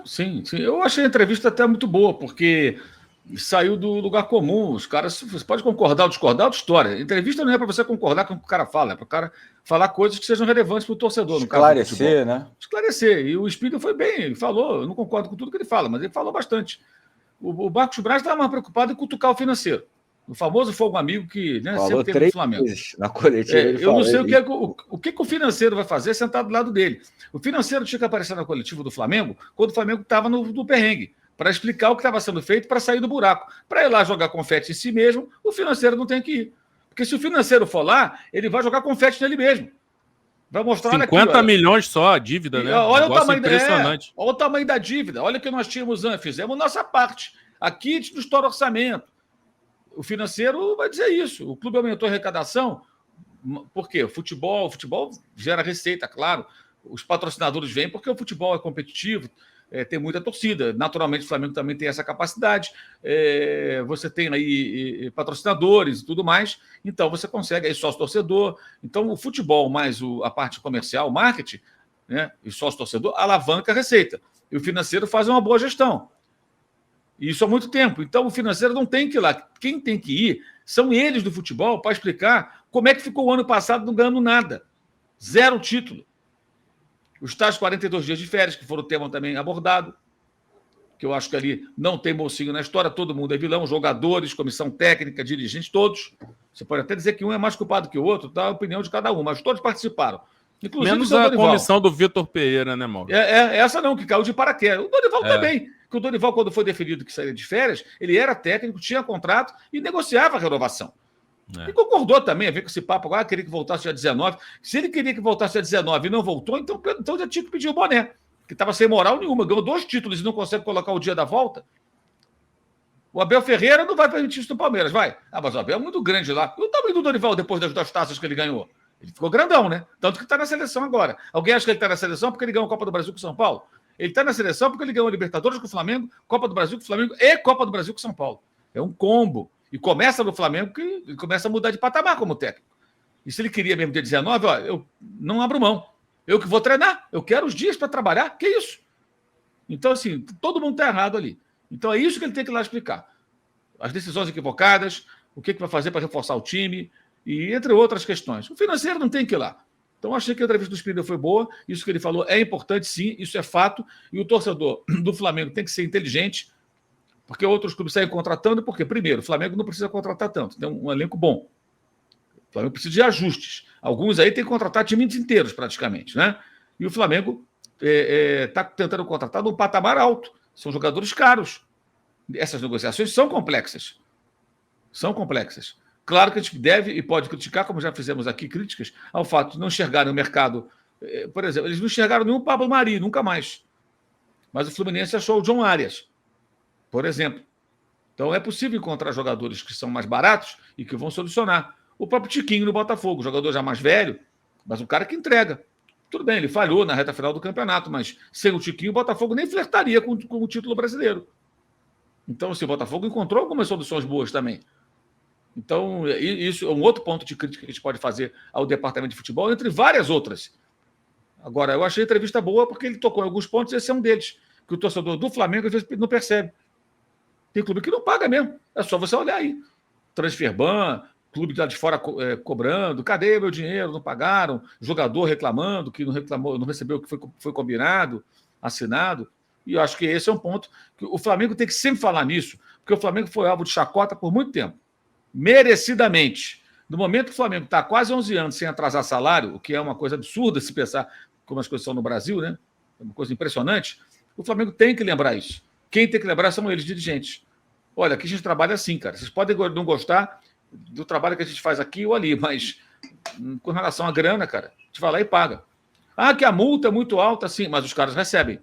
Sim, sim. Eu achei a entrevista até muito boa, porque saiu do lugar comum. Os caras, você pode concordar ou discordar, é outra história. Entrevista não é para você concordar com o que o cara fala, é para o cara falar coisas que sejam relevantes para o torcedor, no caso do futebol. Esclarecer, né? Esclarecer. E o Espírito foi bem, ele falou. Eu não concordo com tudo que ele fala, mas ele falou bastante. O Marcos Braz estava mais preocupado em cutucar o financeiro. O famoso fogo amigo que, né, Falou sempre teve no Flamengo. vezes na coletiva. Ele Eu não falou, sei o que o financeiro vai fazer sentado do lado dele. O financeiro tinha que aparecer na coletiva do Flamengo quando o Flamengo estava no perrengue, para explicar o que estava sendo feito para sair do buraco. Para ir lá jogar confete em si mesmo, o financeiro não tem que ir. Porque se o financeiro for lá, ele vai jogar confete nele mesmo. Vai mostrar 50 aqui, milhões só a dívida, né? Olha o tamanho, impressionante. olha o tamanho da dívida. Olha o que nós tínhamos antes. Fizemos nossa parte. Aqui a gente não estoura orçamento. O financeiro vai dizer isso. O clube aumentou a arrecadação. Por quê? O futebol gera receita, claro. Os patrocinadores vêm porque o futebol é competitivo, tem muita torcida. Naturalmente, o Flamengo também tem essa capacidade. Você tem aí patrocinadores e tudo mais. Então, você consegue aí sócio-torcedor. Então, o futebol mais a parte comercial, o marketing, né, e sócio-torcedor, alavanca a receita. E o financeiro faz uma boa gestão. Isso há muito tempo. Então, o financeiro não tem que ir lá. Quem tem que ir são eles do futebol para explicar como é que ficou o ano passado não ganhando nada. 0 título. Os tais 42 dias de férias, que foram o tema também abordado, que eu acho que ali não tem mocinho na história, todo mundo é vilão, jogadores, comissão técnica, dirigentes, todos. Você pode até dizer que um é mais culpado que o outro, tá? A opinião de cada um, mas todos participaram. Inclusive menos a comissão do Vitor Pereira, né, Mauro? Essa não, que caiu de paraquedas. O Dorival também. Que o Dorival, quando foi definido que sairia de férias, ele era técnico, tinha contrato e negociava a renovação. E concordou também a ver com esse papo, queria que voltasse dia 19. Se ele queria que voltasse dia 19 e não voltou, então já tinha que pedir o boné, que estava sem moral nenhuma. Ganhou 2 títulos e não consegue colocar o dia da volta. O Abel Ferreira não vai permitir isso no Palmeiras, vai. Mas o Abel é muito grande lá. E o tamanho do Dorival depois das 2 taças que ele ganhou? Ele ficou grandão, né? Tanto que está na seleção agora. Alguém acha que ele está na seleção porque ele ganhou a Copa do Brasil com o São Paulo? Ele está na seleção porque ele ganhou a Libertadores com o Flamengo, Copa do Brasil com o Flamengo e Copa do Brasil com o São Paulo. É um combo. E começa no Flamengo que ele começa a mudar de patamar como técnico. E se ele queria mesmo dia 19, eu não abro mão. Eu que vou treinar. Eu quero os dias para trabalhar. Que isso? Então, assim, todo mundo está errado ali. Então, é isso que ele tem que ir lá explicar. As decisões equivocadas, o que vai fazer para reforçar o time, e entre outras questões. O financeiro não tem que ir lá. Então, achei que a entrevista do Spindler foi boa. Isso que ele falou é importante, sim. Isso é fato. E o torcedor do Flamengo tem que ser inteligente, porque outros clubes saem contratando, porque, primeiro, o Flamengo não precisa contratar tanto, tem um elenco bom. O Flamengo precisa de ajustes. Alguns aí tem que contratar times inteiros, praticamente, né? E o Flamengo está tentando contratar num patamar alto. São jogadores caros. Essas negociações são complexas. São complexas. Claro que a gente deve e pode criticar, como já fizemos aqui, críticas ao fato de não enxergarem o mercado. Por exemplo, eles não enxergaram nenhum Pablo Mari, nunca mais. Mas o Fluminense achou o John Arias, por exemplo. Então, é possível encontrar jogadores que são mais baratos e que vão solucionar. O próprio Tiquinho no Botafogo, jogador já mais velho, mas um cara que entrega. Tudo bem, ele falhou na reta final do campeonato, mas sem o Tiquinho, o Botafogo nem flertaria com o título brasileiro. Então, assim, o Botafogo encontrou algumas soluções boas também. Então, isso é um outro ponto de crítica que a gente pode fazer ao departamento de futebol, entre várias outras. Agora, eu achei a entrevista boa porque ele tocou em alguns pontos, esse é um deles, que o torcedor do Flamengo às vezes não percebe. Tem clube que não paga mesmo, é só você olhar aí. Transferban, clube lá de fora cobrando, cadê meu dinheiro? Não pagaram, jogador reclamando que não reclamou, não recebeu o que foi combinado, assinado. E eu acho que esse é um ponto que o Flamengo tem que sempre falar nisso, porque o Flamengo foi alvo de chacota por muito tempo. Merecidamente. No momento que o Flamengo está há quase 11 anos sem atrasar salário, o que é uma coisa absurda se pensar como as coisas são no Brasil, né? É uma coisa impressionante. O Flamengo tem que lembrar isso. Quem tem que lembrar são eles, dirigentes. Olha, aqui a gente trabalha assim, cara. Vocês podem não gostar do trabalho que a gente faz aqui ou ali, mas com relação à grana, cara, a gente vai lá e paga. Que a multa é muito alta, sim, mas os caras recebem.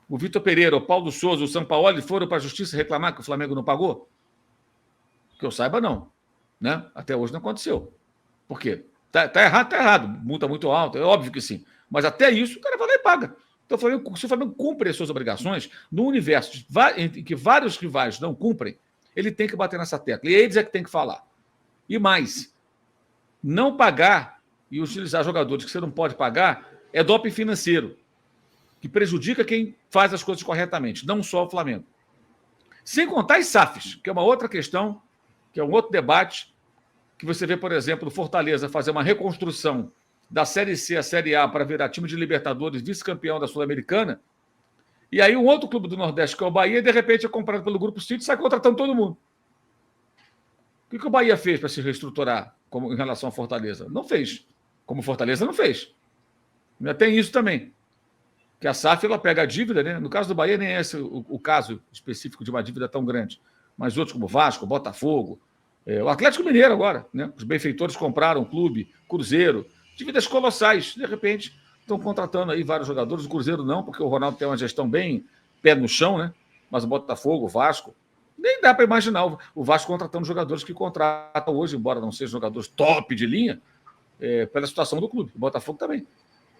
O Vitor Pereira, o Paulo Souza, o Sampaoli foram para a justiça reclamar que o Flamengo não pagou? Que eu saiba, não. Né? Até hoje não aconteceu. Por quê? Tá errado, tá errado. Multa muito alta, é óbvio que sim. Mas até isso, o cara vai lá e paga. Então, se o Flamengo cumpre as suas obrigações, no universo em que vários rivais não cumprem, ele tem que bater nessa tecla. E eles é que tem que falar. E mais, não pagar e utilizar jogadores que você não pode pagar é doping financeiro. que prejudica quem faz as coisas corretamente, não só o Flamengo. Sem contar as SAFs, que é uma outra questão, que é um outro debate, que você vê, por exemplo, o Fortaleza fazer uma reconstrução da Série C à Série A para virar time de Libertadores, vice-campeão da Sul-Americana, e aí um outro clube do Nordeste, que é o Bahia, de repente é comprado pelo Grupo City e sai contratando todo mundo. O que o Bahia fez para se reestruturar em relação à Fortaleza? Não fez. Como Fortaleza não fez. Ainda tem isso também. Que a SAF ela pega a dívida, né? No caso do Bahia, nem é esse o caso específico de uma dívida tão grande. Mas outros como Vasco, Botafogo, o Atlético Mineiro agora, né? Os benfeitores compraram o clube, Cruzeiro, dívidas colossais. De repente, estão contratando aí vários jogadores. O Cruzeiro não, porque o Ronaldo tem uma gestão bem pé no chão, né? Mas o Botafogo, o Vasco, nem dá para imaginar o Vasco contratando jogadores que contratam hoje, embora não sejam jogadores top de linha, pela situação do clube. O Botafogo também.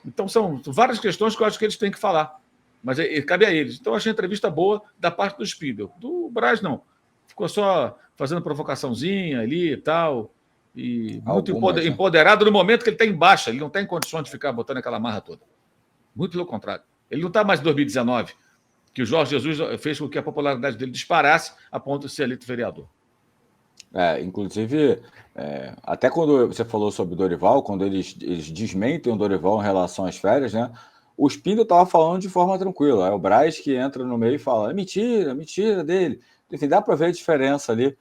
Então, são várias questões que eu acho que eles têm que falar. Mas cabe a eles. Então, eu achei a entrevista boa da parte do Spindle. Do Braz, não. Ficou só fazendo provocaçãozinha ali e tal. E muito empoderado no momento que ele está em baixa. Ele não está em condições de ficar botando aquela marra toda. Muito pelo contrário. Ele não está mais em 2019, que o Jorge Jesus fez com que a popularidade dele disparasse a ponto de ser eleito vereador. Inclusive, até quando você falou sobre o Dorival, quando eles desmentem o Dorival em relação às férias, né? O Spindle estava falando de forma tranquila. É o Braz que entra no meio e fala: é mentira dele. Enfim, dá para ver a diferença ali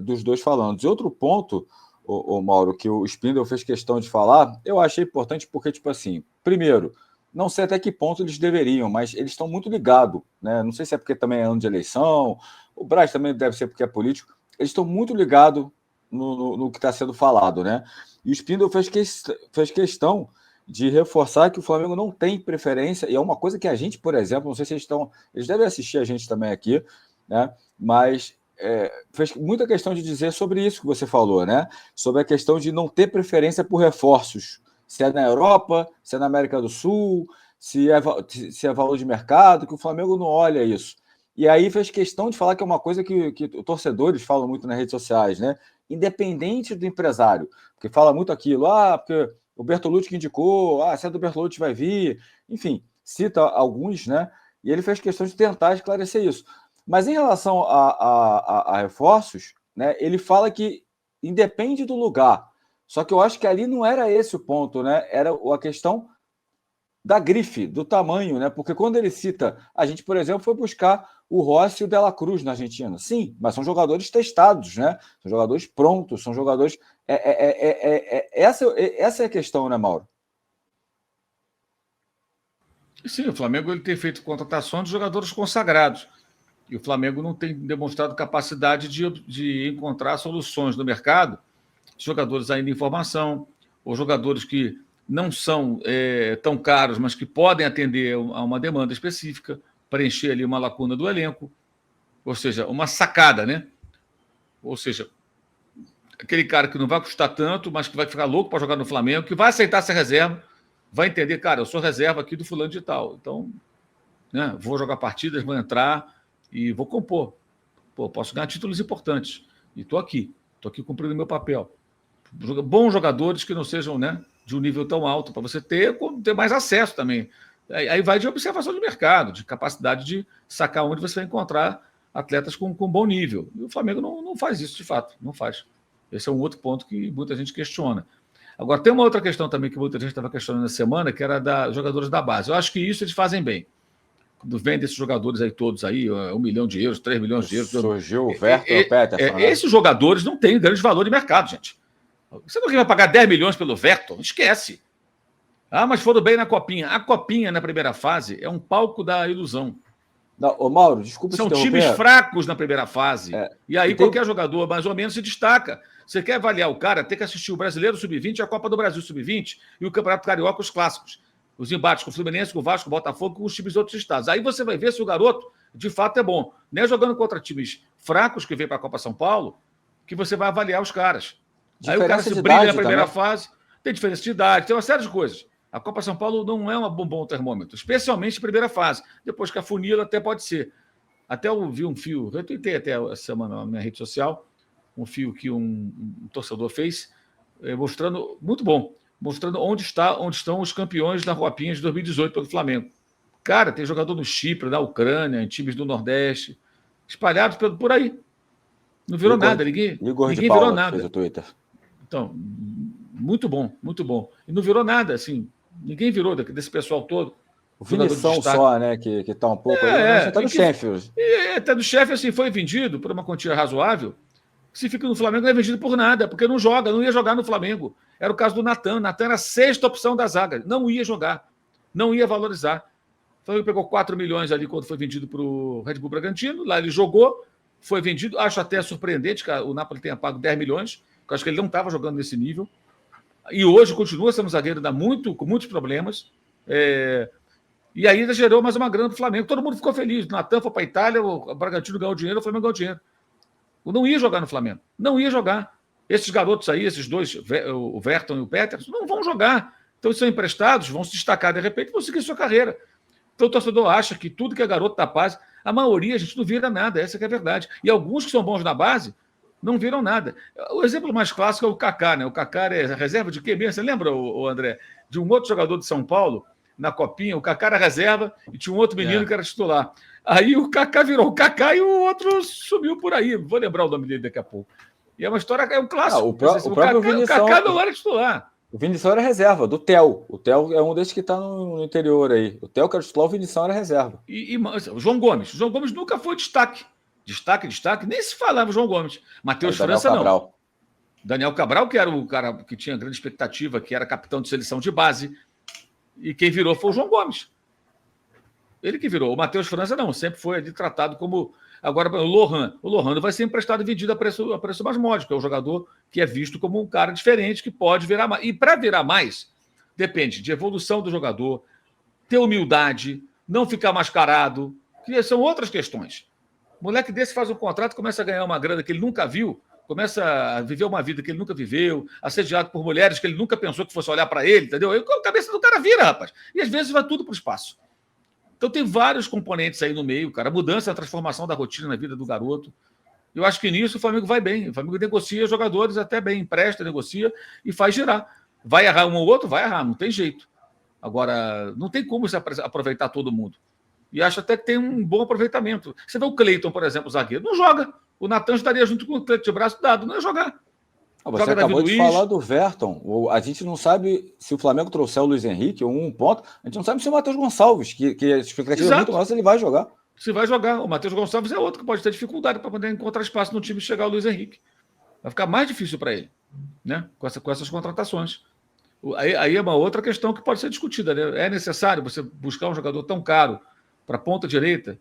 dos dois falando. E outro ponto, o Mauro, que o Spindle fez questão de falar, eu achei importante porque, tipo assim, primeiro, não sei até que ponto eles deveriam, mas eles estão muito ligados, né? Não sei se é porque também é ano de eleição, o Braz também deve ser porque é político. Eles estão muito ligados no que está sendo falado, né? E o Spindle fez questão de reforçar que o Flamengo não tem preferência, e é uma coisa que a gente, por exemplo, não sei se eles devem assistir a gente também aqui, né? Mas fez muita questão de dizer sobre isso que você falou, né? Sobre a questão de não ter preferência por reforços, se é na Europa, se é na América do Sul, se é valor de mercado, que o Flamengo não olha isso. E aí fez questão de falar que é uma coisa que os torcedores falam muito nas redes sociais, né? Independente do empresário, porque fala muito aquilo, porque o Bertolucci que indicou, se é do Bertolucci vai vir, enfim, cita alguns, né? E ele fez questão de tentar esclarecer isso. Mas em relação a reforços, né? Ele fala que independe do lugar. Só que eu acho que ali não era esse o ponto, né? Era a questão da grife, do tamanho, né? Porque quando ele cita, a gente, por exemplo, foi buscar o Rossi e o Dela Cruz na Argentina. Sim, mas são jogadores testados, né? São jogadores prontos, são jogadores... Essa é a questão, né, Mauro? Sim, o Flamengo ele tem feito contratações de jogadores consagrados. E o Flamengo não tem demonstrado capacidade de encontrar soluções no mercado, jogadores ainda em formação, ou jogadores que não são tão caros, mas que podem atender a uma demanda específica, preencher ali uma lacuna do elenco, ou seja, uma sacada, né? Ou seja, aquele cara que não vai custar tanto, mas que vai ficar louco para jogar no Flamengo, que vai aceitar ser reserva, vai entender, cara, eu sou reserva aqui do fulano de tal, então, né, vou jogar partidas, vou entrar e vou compor. Posso ganhar títulos importantes. E estou aqui cumprindo meu papel. Bons jogadores que não sejam, né, de um nível tão alto, para você ter mais acesso também. Aí vai de observação de mercado, de capacidade de sacar onde você vai encontrar atletas com bom nível. E o Flamengo não faz isso, de fato, não faz. Esse é um outro ponto que muita gente questiona. Agora, tem uma outra questão também que muita gente estava questionando na semana, que era dos jogadores da base. Eu acho que isso eles fazem bem. Quando vem desses jogadores aí todos aí, 1 milhão de euros, 3 milhões de euros... Surgiu o Werther Peterson. Esses jogadores não têm grande valor de mercado, gente. Você não vai pagar 10 milhões pelo Werther? Esquece. Mas foram bem na Copinha. A Copinha, na primeira fase, é um palco da ilusão. Não, Mauro, desculpa. São times fracos na primeira fase. E aí qualquer jogador, mais ou menos, se destaca. Você quer avaliar o cara, tem que assistir o Brasileiro Sub-20, a Copa do Brasil Sub-20 e o Campeonato Carioca, os clássicos. Os embates com o Fluminense, com o Vasco, com o Botafogo, com os times de outros estados. Aí você vai ver se o garoto, de fato, é bom. Não é jogando contra times fracos que vem para a Copa São Paulo que você vai avaliar os caras. Aí o cara se brilha na primeira fase, tem diferença de idade, tem uma série de coisas. A Copa São Paulo não é um bom termômetro, especialmente na primeira fase. Depois que afunila, até pode ser. Até eu vi um fio, eu tuitei até essa semana na minha rede social, um fio que um torcedor fez, mostrando, muito bom, mostrando onde estão os campeões da Copinha de 2018 pelo Flamengo. Cara, tem jogador no Chipre, na Ucrânia, em times do Nordeste, espalhados por aí. Não virou nada, ninguém virou nada. Fez o Twitter. Então, muito bom, muito bom. E não virou nada, assim, ninguém virou desse pessoal todo. O Vinição só, né, que tá um pouco aí, tá no Sheffield. Até do Sheffield, assim, foi vendido por uma quantia razoável. Se fica no Flamengo, não é vendido por nada, porque não joga, não ia jogar no Flamengo. Era o caso do Natan. Natan era a 6ª opção da zaga. Não ia jogar, não ia valorizar. O Flamengo pegou 4 milhões ali quando foi vendido para o Red Bull Bragantino. Lá ele jogou, foi vendido. Acho até surpreendente que o Napoli tenha pago 10 milhões, porque eu acho que ele não estava jogando nesse nível. E hoje continua sendo zagueiro com muitos problemas. E aí ainda gerou mais uma grana para o Flamengo. Todo mundo ficou feliz. O Natan foi para a Itália, o Bragantino ganhou dinheiro, o Flamengo ganhou dinheiro. Não ia jogar no Flamengo. Não ia jogar. Esses garotos aí, esses dois, o Verton e o Peterson, não vão jogar. Então, eles são emprestados, vão se destacar de repente e vão seguir sua carreira. Então, o torcedor acha que tudo que é garoto da base, a maioria, a gente não vira nada. Essa que é a verdade. E alguns que são bons na base não viram nada. O exemplo mais clássico é o Kaká, né? O Kaká é reserva de quê mesmo? Você lembra, o André, de um outro jogador de São Paulo, na Copinha? O Kaká era reserva e tinha um outro menino que era titular. Aí o Kaká virou o Kaká e o outro sumiu por aí. Vou lembrar o nome dele daqui a pouco. E é uma história, é um clássico. O Kaká não era titular. O Vinição era reserva, do Theo. O Theo é um desses que está no interior aí. O Theo que era titular, o Vinição era reserva. O João Gomes. O João Gomes nunca foi destaque. Destaque. Nem se falava o João Gomes. Matheus França, não. Daniel Cabral, que era o cara que tinha grande expectativa, que era capitão de seleção de base. E quem virou foi o João Gomes. Ele que virou. O Matheus França, não. Sempre foi ali tratado como... Agora, o Lohan não vai ser emprestado e vendido a preço mais módico. É um jogador que é visto como um cara diferente, que pode virar mais. E para virar mais, depende de evolução do jogador, ter humildade, não ficar mascarado, que são outras questões. O moleque desse faz um contrato, começa a ganhar uma grana que ele nunca viu, começa a viver uma vida que ele nunca viveu, assediado por mulheres que ele nunca pensou que fosse olhar para ele, entendeu? Aí a cabeça do cara vira, rapaz. E às vezes vai tudo para o espaço. Então tem vários componentes aí no meio, cara. A mudança, a transformação da rotina na vida do garoto. Eu acho que nisso o Flamengo vai bem. O Flamengo negocia jogadores até bem, empresta, negocia e faz girar. Vai errar um ou outro? Vai errar, não tem jeito. Agora, não tem como você aproveitar todo mundo. E acho até que tem um bom aproveitamento. Você vê o Cleiton, por exemplo, o zagueiro, não joga. O Natan estaria junto com o Cleiton de braço dado, não ia jogar. Você acabou de falar do Verton. A gente não sabe se o Flamengo trouxer o Luiz Henrique ou um ponto. A gente não sabe se o Matheus Gonçalves, que a expectativa é muito maior, se ele vai jogar. Se vai jogar. O Matheus Gonçalves é outro que pode ter dificuldade para poder encontrar espaço no time e chegar o Luiz Henrique. Vai ficar mais difícil para ele, né? Com essas contratações. Aí é uma outra questão que pode ser discutida, né? É necessário você buscar um jogador tão caro para a ponta direita,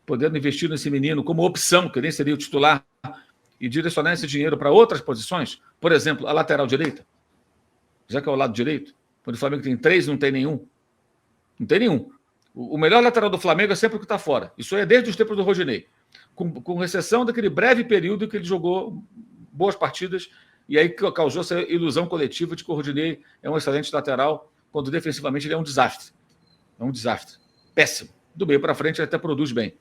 podendo investir nesse menino como opção, que nem seria o titular, e direcionar esse dinheiro para outras posições, por exemplo, a lateral direita, já que é o lado direito, quando o Flamengo tem 3, não tem nenhum. Não tem nenhum. O melhor lateral do Flamengo é sempre o que está fora. Isso é desde os tempos do Rodinei, com exceção daquele breve período que ele jogou boas partidas, e aí causou essa ilusão coletiva de que o Rodinei é um excelente lateral, quando defensivamente ele é um desastre. É um desastre. Péssimo. Do meio para frente ele até produz bem.